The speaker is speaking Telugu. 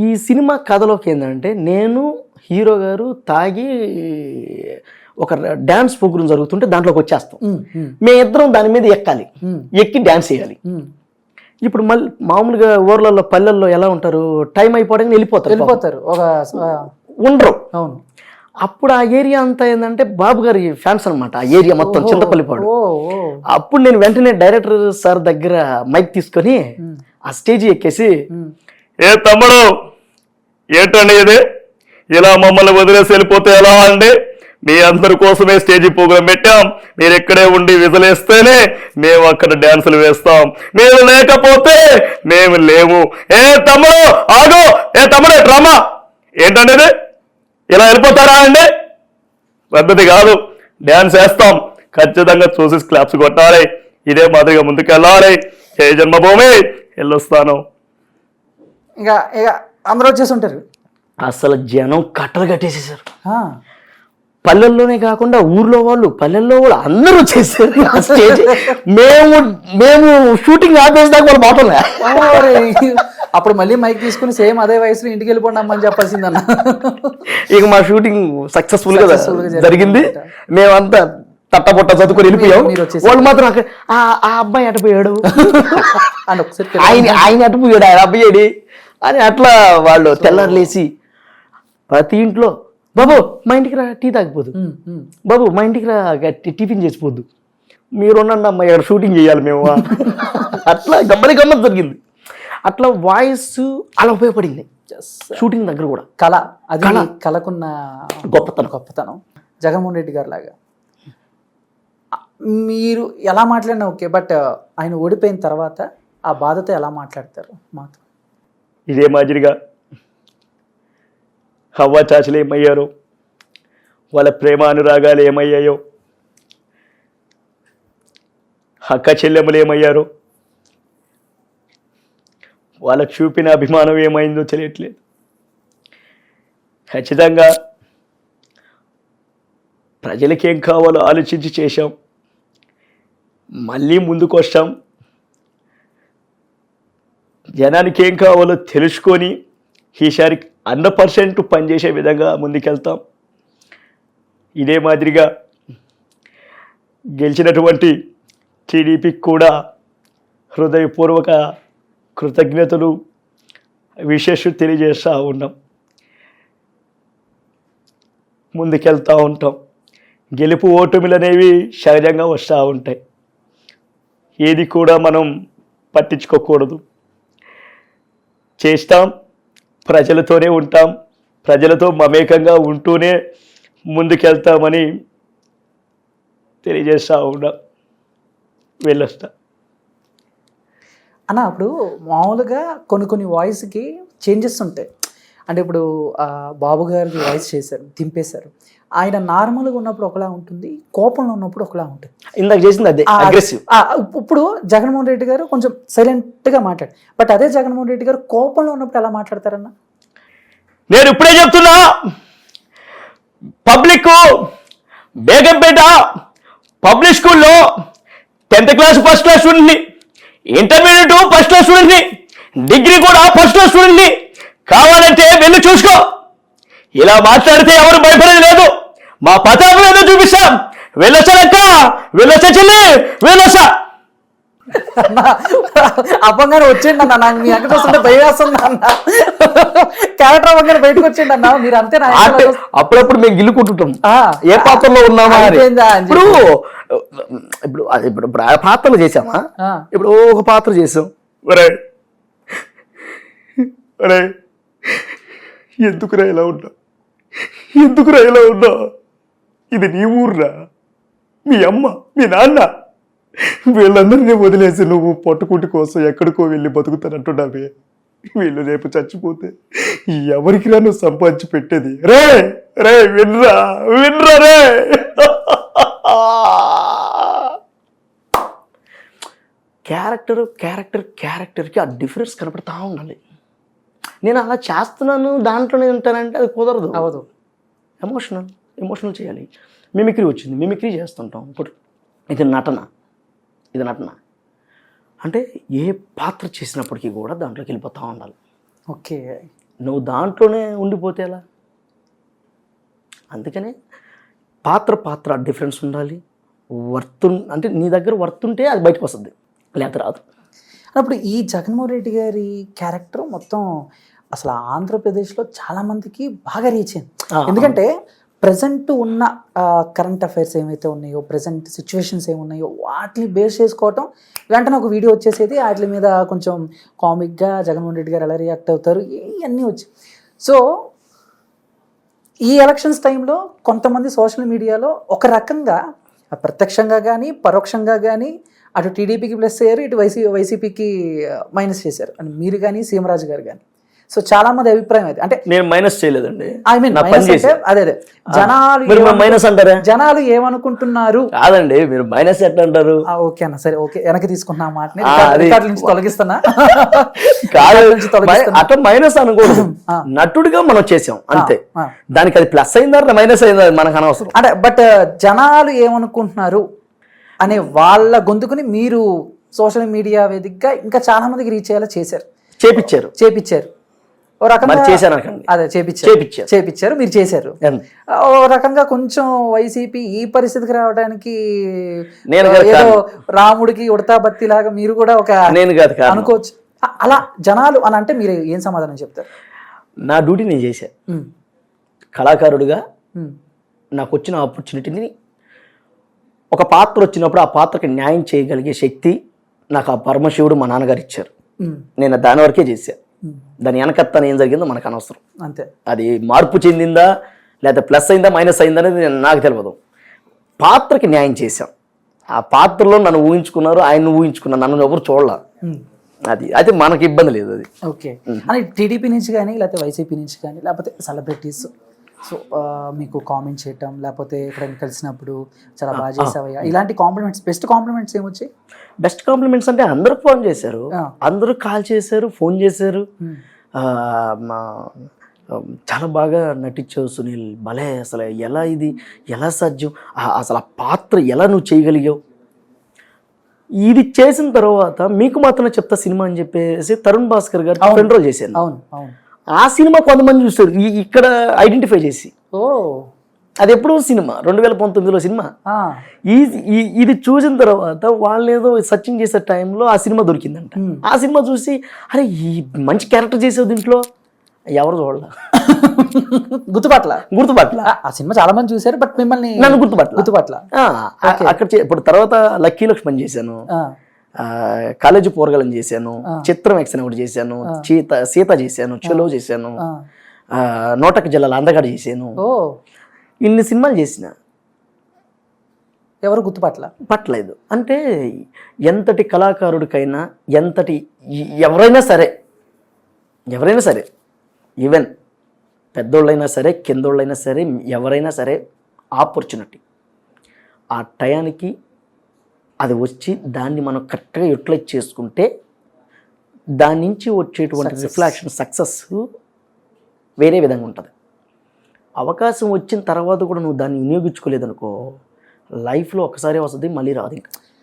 ఈ సినిమా కథలోకి ఏంటంటే నేను హీరో గారు తాగి ఒక డ్యాన్స్ ప్రోగ్రామ్ జరుగుతుంటే దాంట్లోకి వచ్చేస్తాం. మేమిద్దరం దాని మీద ఎక్కాలి, ఎక్కి డ్యాన్స్ చేయాలి. ఇప్పుడు మళ్ళీ మామూలుగా ఊర్లలో పల్లెల్లో ఎలా ఉంటారు, టైం అయిపోవడానికి వెళ్ళిపోతారు, ఉండరు. అవును. అప్పుడు ఆ ఏరియా అంతా ఏంటంటే బాబు గారి ఫ్యాన్స్ అనమాట, ఆ ఏరియా మొత్తం చింతపల్లిపాడు. అప్పుడు నేను వెంటనే డైరెక్టర్ సార్ దగ్గర మైక్ తీసుకొని ఆ స్టేజ్ ఎక్కేసి, ఏ తమ్ముడు ఏంటండి ఇది, ఇలా మమ్మల్ని వదిలేసి వెళ్ళిపోతే ఎలా అండి, మీ అందరి కోసమే స్టేజీ ప్రోగ్రాం పెట్టాం, మీరు ఇక్కడే ఉండి విజలేస్తేనే మేము అక్కడ డ్యాన్సులు వేస్తాం, మీరు లేకపోతే మేము లేము. ఏ తమ్ముడు ఆగు, ఏ తమ్ముడు డ్రామా ఏంటండి ఇది, ఇలా వెళ్ళిపోతారా అండి, పద్ధతి కాదు, డ్యాన్స్ వేస్తాం, ఖచ్చితంగా చూసి క్లాప్స్ కొట్టాలి, ఇదే మాదిరిగా ముందుకెళ్ళాలి, ఏ జన్మభూమి వెళ్ళొస్తాను. ఇక అందరూ వచ్చేసి ఉంటారు. అసలు జనం కట్టలు కట్టేసేసారు. పల్లెల్లోనే కాకుండా ఊర్లో వాళ్ళు, పల్లెల్లో వాళ్ళు అందరూ వచ్చేసారు. స్టేజ్ మేము షూటింగ్ ఆపేసాక వాళ్ళు మాటలే. అప్పుడు మళ్ళీ మైక్ తీసుకుని సేమ్ అదే వయసులో ఇంటికి వెళ్ళిపోండి అమ్మని చెప్పాల్సిందన్న. ఇక మా షూటింగ్ సక్సెస్ఫుల్ గా జరిగింది. మేమంతా తట్టబొట్ట చదువుకొని వెళ్ళిపోయాం. వాళ్ళు మాత్రం ఆ అబ్బాయి అటుపోయాడు, ఆయన అటుపోయాడు, ఆయన అబ్బాయి అని అట్లా వాళ్ళు తెల్లారులేసి ప్రతి ఇంట్లో, బాబు మా ఇంటికి రా టీ తాగిపోదు, బాబు మా ఇంటికి రా టిఫిన్ చేసిపోద్దు, మీరున్నాండి అమ్మాయి ఇక్కడ షూటింగ్ చేయాలి మేము. అట్లా గమ్మత్ జరిగింది. అట్లా వాయిస్ అలా ఉపయోగపడింది షూటింగ్ దగ్గర కూడా. కళకున్న గొప్పతనం. జగన్మోహన్ రెడ్డి గారు లాగా మీరు ఎలా మాట్లాడినా ఓకే, బట్ ఆయన ఓడిపోయిన తర్వాత ఆ బాధతో ఎలా మాట్లాడతారు మాతో? ఇదే మాదిరిగా హవ్వ చాచలు ఏమయ్యారో, వాళ్ళ ప్రేమ అనురాగాలు ఏమయ్యాయో, అక్క చెల్లెమ్మలు ఏమయ్యారో, వాళ్ళకు చూపిన అభిమానం ఏమైందో తెలియట్లేదు. ఖచ్చితంగా ప్రజలకేం కావాలో ఆలోచించి చేశాం, మళ్ళీ ముందుకు వస్తాం, జనానికి ఏం కావాలో తెలుసుకొని ఈసారి 100% పనిచేసే విధంగా ముందుకెళ్తాం. ఇదే మాదిరిగా గెలిచినటువంటి టీడీపీకి కూడా హృదయపూర్వక కృతజ్ఞతలు, విశేషం తెలియజేస్తూ ఉన్నాం. ముందుకెళ్తూ ఉంటాం. గెలుపు ఓటమిలు అనేవి సహజంగా వస్తూ ఉంటాయి. ఏది కూడా మనం పట్టించుకోకూడదు. చేస్తాం, ప్రజలతోనే ఉంటాం, ప్రజలతో మమేకంగా ఉంటూనే ముందుకెళ్తామని తెలియజేస్తూ ఉన్నాం. వెళ్ళొస్తా అన్న. అప్పుడు మామూలుగా కొన్ని వాయిస్కి చేంజెస్ ఉంటాయి. అంటే ఇప్పుడు బాబు గారికి వాయిస్ చేశారు, దింపేశారు. ఆయన నార్మల్గా ఉన్నప్పుడు ఒకలా ఉంటుంది, కోపంలో ఉన్నప్పుడు ఒకలా ఉంటుంది. ఇందాక చేసింది అదే అగ్రెసివ్. ఇప్పుడు జగన్మోహన్ రెడ్డి గారు కొంచెం సైలెంట్గా మాట్లాడు, బట్ అదే జగన్మోహన్ రెడ్డి గారు కోపంలో ఉన్నప్పుడు ఎలా మాట్లాడతారన్న? నేను ఇప్పుడే చెప్తున్నా, పబ్లిక్ బేగంపేట పబ్లిక్ స్కూల్లో 10th క్లాస్ ఫస్ట్ క్లాస్ స్టూడెంట్ని, ఇంటర్మీడియట్ ఫస్ట్ క్లాస్ స్టూడెంట్ని, డిగ్రీ కూడా ఫస్ట్ క్లాస్ స్టూడెంట్ని, కావాలంటే వెళ్ళి చూసుకో. ఇలా మాట్లాడితే ఎవరు భయపడేది లేదు. మా పతాకం ఏదో చూపిస్తాం. వెళ్ళొచ్చాక వెళ్ళొచ్చా చెల్లి, వెళ్ళొచ్చా అప్పంగానే వచ్చేయండి అన్న. నాకు మీ అంకట వస్తుంటే భయం వేస్తుంది అన్న. క్యారెక్టర్ అవ్వగానే బయటకు వచ్చేయండి అన్న. మీరు అంతే. అప్పుడప్పుడు మేము గిల్లుకుంటుంటాం ఏ పాత్రలో ఉన్నామా. ఇప్పుడు ఇప్పుడు ఇప్పుడు పాత్రలు చేసామా, ఇప్పుడు ఒక పాత్ర చేసాం. ఎందుకురా ఇలా ఉన్నా, ఎందుకురా ఇలా ఉన్నా, ఇది నీ ఊర్రా, మీ అమ్మ మీ నాన్న వీళ్ళందరినీ వదిలేసి నువ్వు పొట్టుకుంటి కోసం ఎక్కడికో వెళ్ళి బతుకుతానంటున్నావే. వీళ్ళు రేపు చచ్చిపోతే ఎవరికి రా నువ్వు సంపాదించి పెట్టేది? రే రే విన్రా విన్రా రే. క్యారెక్టర్కి ఆ డిఫరెన్స్ కనపడతా ఉండాలి. నేను అలా చేస్తున్నాను దాంట్లోనే ఉంటానంటే అది కుదరదు, అవ్వదు. ఎమోషనల్ చేయాలి. మిమిక్రీ వచ్చింది, మిమిక్రీ చేస్తుంటాం. ఇప్పుడు ఇది నటన అంటే ఏ పాత్ర చేసినప్పటికీ కూడా దాంట్లోకి వెళ్ళిపోతూ ఉండాలి. ఓకే. నువ్వు దాంట్లోనే ఉండిపోతే ఎలా? అందుకనే పాత్ర డిఫరెన్స్ ఉండాలి. అంటే నీ దగ్గర వర్త్ ఉంటే అది బయటకు వస్తుంది, లేకపోతే రాదు. అప్పుడు ఈ జగన్మోహన్ రెడ్డి గారి క్యారెక్టర్ మొత్తం అసలు ఆంధ్రప్రదేశ్లో చాలా మందికి బాగా రీచ్ అయింది. ఎందుకంటే ప్రజెంట్ ఉన్న కరెంట్ అఫైర్స్ ఏమైతే ఉన్నాయో, ప్రజెంట్ సిచ్యువేషన్స్ ఏమున్నాయో వాటిని బేస్ చేసుకోవటం, వెంటనే ఒక వీడియో వచ్చేసేది, వాటి మీద కొంచెం కామిక్గా జగన్మోహన్ రెడ్డి గారు ఎలా రియాక్ట్ అవుతారు ఇవన్నీ వచ్చాయి. సో ఈ ఎలక్షన్స్ టైంలో కొంతమంది సోషల్ మీడియాలో ఒక రకంగా ప్రత్యక్షంగా కానీ పరోక్షంగా కానీ అటు టీడీపీకి ప్లస్ అయ్యారు, ఇటు వైసీపీకి మైనస్ చేశారు అని మీరు కానీ సీమరాజు గారు కానీ. సో చాలా మంది అభిప్రాయం అది, అంటే నేను మైనస్ చేయలేదండి. ఐ మీన్ అదే మైనస్ అంటారా? జనాలు ఏమనుకుంటున్నారు కాదండి, మీరు మైనస్ ఎట్లా అంటారు? ఓకే అన్న, సరే ఓకే, వెనక్కి తీసుకున్నా మాటని నుంచి తొలగిస్తున్నా. అట్లా మైనస్ అనకూడదు, నటుడిగా మనం చేసాం అంతే. దానికి అది ప్లస్ అయిందా మైనస్ అయిందా మనకు అనవసరం. అంటే బట్ జనాలు ఏమనుకుంటున్నారు అనే వాళ్ళ గొంతుకుని మీరు సోషల్ మీడియా వేదికగా ఇంకా చాలా మందికి రీచ్ అయ్యేలా చేపించారు. ఓ రకంగా అదే చేపించారు, మీరు చేశారు. ఓ రకంగా కొంచెం వైసీపీ ఈ పరిస్థితికి రావడానికి ఏదో రాముడికి ఉడతా బత్తి లాగా మీరు కూడా ఒక అనుకోవచ్చు. అలా జనాలు అని అంటే మీరు ఏం సమాధానం చెప్తారు? నా డ్యూటీ నేను చేశాను కళాకారుడిగా. నాకు వచ్చిన ఆపర్చునిటీని, ఒక పాత్ర వచ్చినప్పుడు ఆ పాత్రకి న్యాయం చేయగలిగే శక్తి నాకు ఆ పరమశివుడు మా నాన్నగారు ఇచ్చారు. నేను దాని వరకే చేశాను. దాని వెనకత్తన ఏం జరిగిందో మనకు అనవసరం. అంతే. అది మార్పు చెందిందా లేదా ప్లస్ అయిందా మైనస్ అయిందా అనేది నాకు తెలియదు. పాత్రకి న్యాయం చేశాం. ఆ పాత్రలో నన్ను ఊహించుకున్నారు, ఆయన ఊహించుకున్నారు, నన్ను ఎవరు చూడాల. అది అయితే మనకి ఇబ్బంది లేదు. అది ఓకే. అని టీడీపీ నుంచి కానీ లేకపోతే వైసీపీ నుంచి కానీ లేకపోతే సెలబ్రిటీస్ సో మీకు కామెంట్ చేయటం, లేకపోతే ఎక్కడైనా కలిసినప్పుడు చాలా బాగా చేసావయ్యా ఇలాంటి కాంప్లిమెంట్స్, బెస్ట్ కాంప్లిమెంట్స్ ఏమొచ్చాయి? బెస్ట్ కాంప్లిమెంట్స్ అంటే అందరూ ఫోన్ చేశారు, అందరూ కాల్ చేశారు, ఫోన్ చేశారు. చాలా బాగా నటించావు సునీల్, భలే, అసలు ఎలా ఇది ఎలా సాధ్యం, అసలు ఆ పాత్ర ఎలా నువ్వు చేయగలిగావు. ఇది చేసిన తర్వాత మీకు మాత్రమే చెప్తా సినిమా అని చెప్పేసి తరుణ్ భాస్కర్ గారు ఫ్రెండ్ రోల్ చేశాను. అవును అవును. ఆ సినిమా కొంతమంది చూస్తారు ఇక్కడ ఐడెంటిఫై చేసి. అది ఎప్పుడో సినిమా 2019లో సినిమా. ఇది చూసిన తర్వాత వాళ్ళు ఏదో సర్చింగ్ చేసే టైంలో ఆ సినిమా దొరికిందంట. ఆ సినిమా చూసి అరే ఈ మంచి క్యారెక్టర్ చేసేది దీంట్లో, ఎవరు చూడాల గుర్తుపట్ల. ఆ సినిమా చాలా మంది చూసారు, బట్ మిమ్మల్ని నన్ను గుర్తుపట్ల. అక్కడ ఇప్పుడు తర్వాత లక్కీ లక్ష్మణ్ చేశాను, కాలేజీ పోరగాళ్ళని చేశాను, చిత్రం ఎక్స్ అని ఒకటి చేశాను, సీత చేశాను, చెలో చేశాను, నోటక జిల్లాలో అందగాడు చేశాను. ఇన్ని సినిమాలు చేసిన, ఎవరు గుర్తుపట్టలేదు. అంటే ఎంతటి కళాకారుడికైనా, ఎవరైనా సరే ఈవెన్ పెద్దోళ్ళైనా సరే కిందోళ్ళైనా సరే ఎవరైనా సరే ఆపర్చునిటీ ఆ టయానికి అది వచ్చి దాన్ని మనం కరెక్ట్గా యూటిలైజ్ చేసుకుంటే దాని నుంచి వచ్చేటువంటి రిఫ్లెక్షన్ సక్సెస్ వేరే విధంగా ఉంటుంది. అవకాశం వచ్చిన తర్వాత కూడా నువ్వు దాన్ని వినియోగించుకోలేదనుకో, లైఫ్లో ఒకసారి వస్తుంది, మళ్ళీ రాదు ఇంకా.